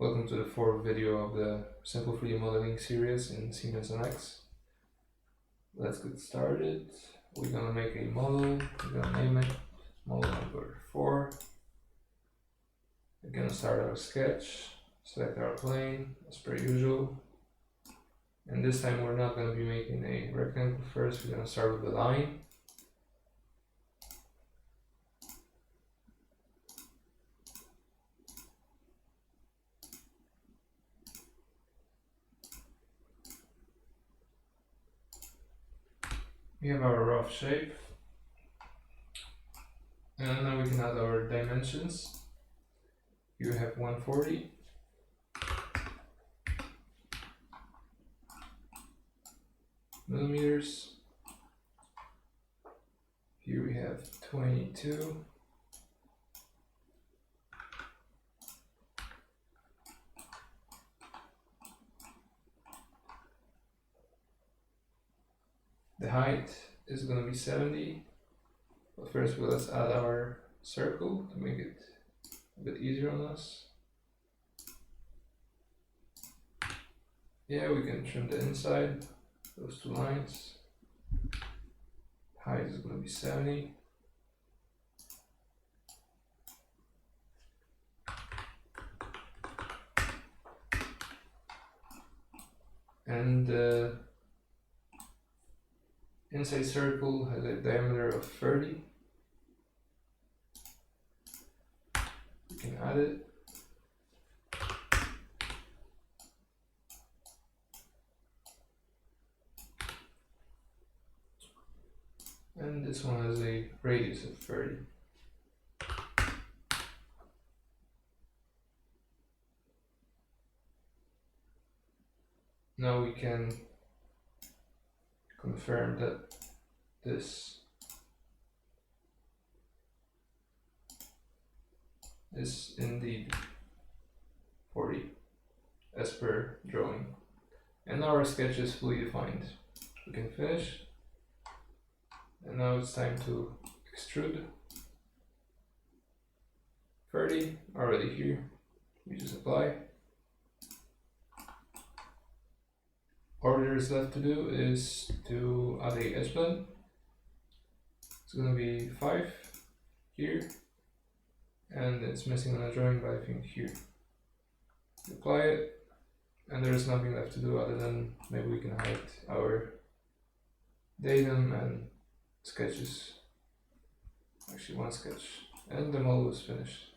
Welcome to the fourth video of the Simple 3D Modeling series in Siemens NX. Let's get started. We're gonna make a model. We're gonna name it model number 4. We're gonna start our sketch, select our plane as per usual. And this time we're not gonna be making a rectangle first, we're gonna start with a line. We have our rough shape, and now we can add our dimensions. You have 140, millimeters. Here we have 22. The height is going to be 70, but first let's add our circle to make it a bit easier on us. Yeah, we can trim the inside, those two lines. Height is going to be 70. And the inside circle has a diameter of 30. We can add it. And this one has a radius of 30. Now we can confirm that this is indeed 40 as per drawing. And now our sketch is fully defined. We can finish. And now it's time to extrude. 30 already here. We just apply. All there is left to do is to add a edge blend. It's going to be 5 here, and it's missing on the drawing, but I think here. Apply it, and there's nothing left to do other than maybe we can hide our datum and sketches. Actually, one sketch, and the model is finished.